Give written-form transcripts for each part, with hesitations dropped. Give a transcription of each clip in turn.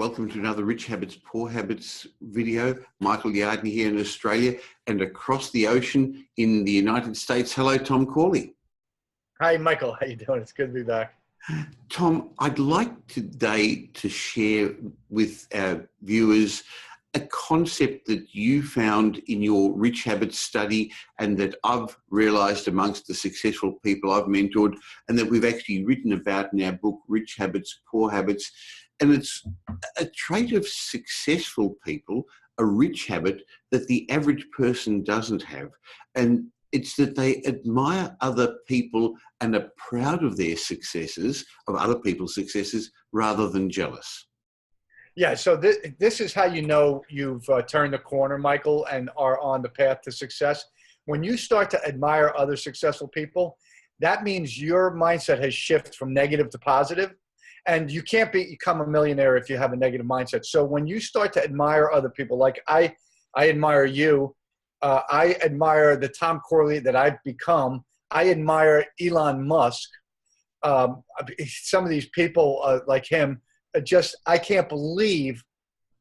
welcome to another Rich Habits, Poor Habits video. Michael Yardney here in Australia and across the ocean in the United States. Hello, Tom Corley. Hi, Michael. How you doing? It's good to be back. Tom, I'd like today to share with our viewers a concept that you found in your Rich Habits study and that I've realised amongst the successful people I've mentored and that we've actually written about in our book, Rich Habits, Poor Habits. And it's a trait of successful people, a rich habit that the average person doesn't have. And it's that they admire other people and are proud of their successes, of other people's successes, rather than jealous. Yeah, so this is how you know you've turned the corner, Michael, and are on the path to success. When you start to admire other successful people, that means your mindset has shifted from negative to positive. And you can't become a millionaire if you have a negative mindset. So when you start to admire other people, like I admire you, I admire the Tom Corley that I've become. I admire Elon Musk. Some of these people like him, I can't believe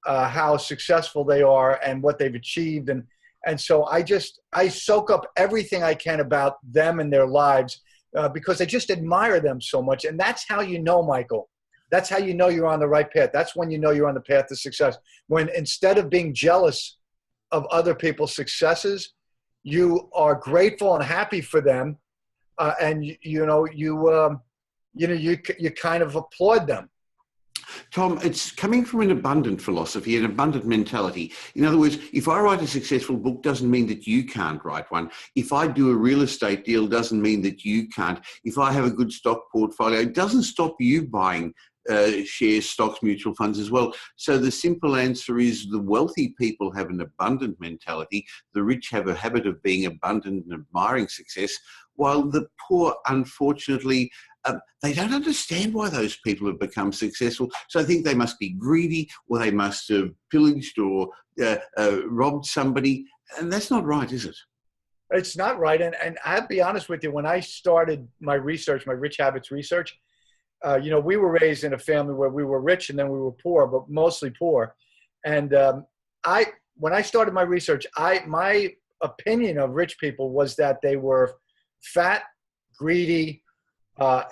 how successful they are and what they've achieved. And so I soak up everything I can about them and their lives because I just admire them so much. And that's how you know, Michael. That's how you know you're on the right path. That's when you know you're on the path to success. When instead of being jealous of other people's successes, you are grateful and happy for them, and you kind of applaud them. Tom, it's coming from an abundant philosophy, an abundant mentality. In other words, if I write a successful book, doesn't mean that you can't write one. If I do a real estate deal, doesn't mean that you can't. If I have a good stock portfolio, it doesn't stop you buying shares, stocks, mutual funds as well. So the simple answer is the wealthy people have an abundant mentality. The rich have a habit of being abundant and admiring success, while the poor, unfortunately, they don't understand why those people have become successful. So I think they must be greedy, or they must have pillaged or robbed somebody. And that's not right, is it? It's not right. And I'll be honest with you, when I started my research, my Rich Habits research, we were raised in a family where we were rich and then we were poor, but mostly poor. And when I started my research, my opinion of rich people was that they were fat, greedy,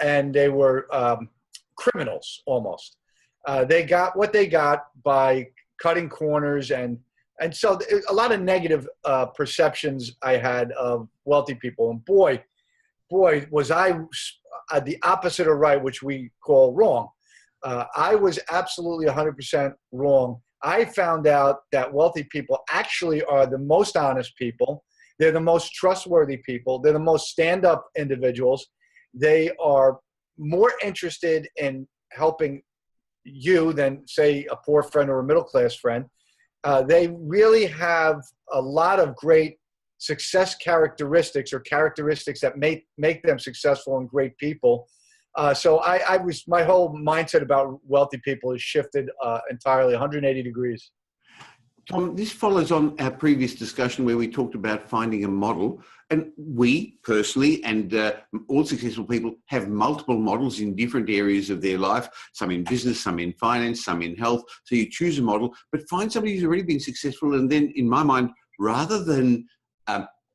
and they were criminals almost. They got what they got by cutting corners, and so a lot of negative perceptions I had of wealthy people. And boy, was I the opposite of right, which we call wrong. I was absolutely 100% wrong. I found out that wealthy people actually are the most honest people. They're the most trustworthy people. They're the most stand-up individuals. They are more interested in helping you than, say, a poor friend or a middle-class friend. They really have a lot of great success characteristics, or characteristics that make them successful and great people. So my whole mindset about wealthy people has shifted entirely 180 degrees. Tom, this follows on our previous discussion where we talked about finding a model. And we personally and all successful people have multiple models in different areas of their life, some in business, some in finance, some in health. So you choose a model, but find somebody who's already been successful. And then in my mind, rather than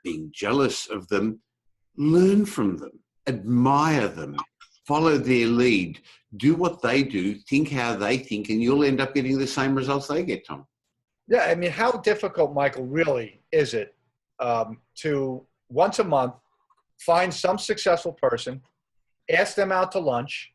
being jealous of them, learn from them, admire them, follow their lead, do what they do, think how they think, and you'll end up getting the same results they get, Tom. Yeah, I mean, how difficult, Michael, really is it to once a month find some successful person, ask them out to lunch,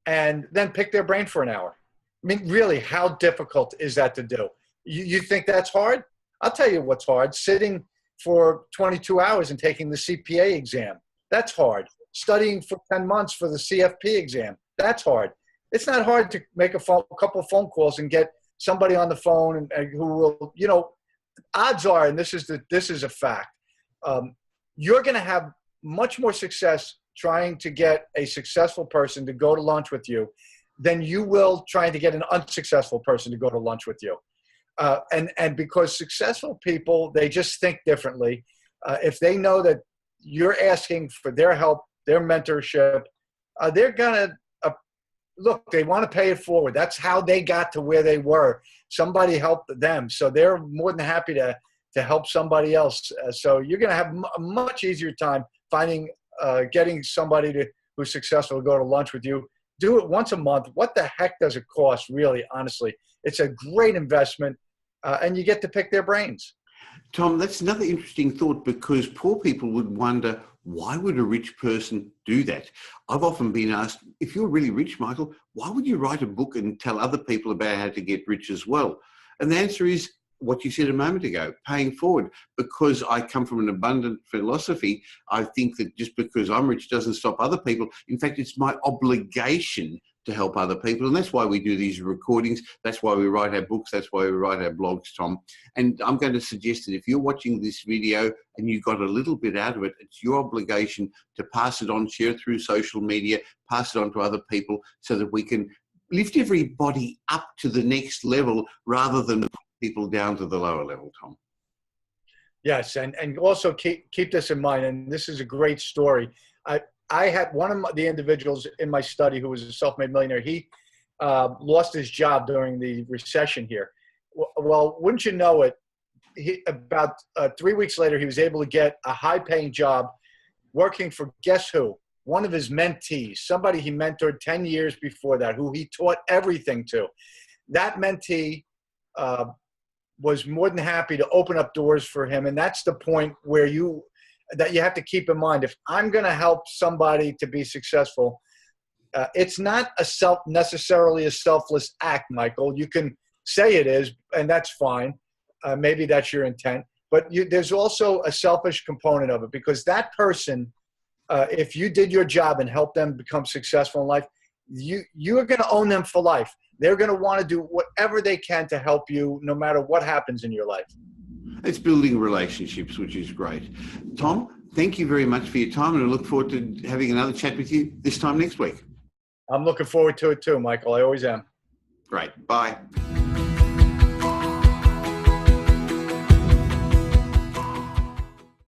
and then pick their brain for an hour? I mean, really, how difficult is that to do? You think that's hard? I'll tell you what's hard. Sitting for 22 hours and taking the CPA exam, that's hard. Studying for 10 months for the CFP exam, that's hard. It's not hard to make a couple of phone calls and get somebody on the phone and who will, odds are, and this is a fact, you're going to have much more success trying to get a successful person to go to lunch with you than you will trying to get an unsuccessful person to go to lunch with you. And because successful people, they just think differently. If they know that you're asking for their help, their mentorship, they're going to look, they want to pay it forward. That's how they got to where they were. Somebody helped them. So they're more than happy to help somebody else. So you're going to have a much easier time getting somebody who's successful to go to lunch with you. Do it once a month. What the heck does it cost, really, honestly? It's a great investment, and you get to pick their brains. Tom, that's another interesting thought, because poor people would wonder, why would a rich person do that? I've often been asked, if you're really rich, Michael, why would you write a book and tell other people about how to get rich as well? And the answer is what you said a moment ago, paying forward. Because I come from an abundant philosophy, I think that just because I'm rich doesn't stop other people. In fact, it's my obligation to help other people. And that's why we do these recordings. That's why we write our books. That's why we write our blogs, Tom. And I'm going to suggest that if you're watching this video and you got a little bit out of it, it's your obligation to pass it on, share it through social media, pass it on to other people, so that we can lift everybody up to the next level rather than put people down to the lower level, Tom. Yes, and also keep this in mind, and this is a great story. I had one of the individuals in my study who was a self-made millionaire. He lost his job during the recession here. Well, wouldn't you know it, about 3 weeks later, he was able to get a high-paying job working for, guess who? One of his mentees, somebody he mentored 10 years before that, who he taught everything to. That mentee was more than happy to open up doors for him, and that's the point where you have to keep in mind. If I'm going to help somebody to be successful, it's not necessarily a selfless act, Michael. You can say it is, and that's fine. Maybe that's your intent. But there's also a selfish component of it, because that person, if you did your job and helped them become successful in life, you're going to own them for life. They're going to want to do whatever they can to help you, no matter what happens in your life. It's building relationships, which is great. Tom, thank you very much for your time, and I look forward to having another chat with you this time next week. I'm looking forward to it too, Michael. I always am. Great. Bye.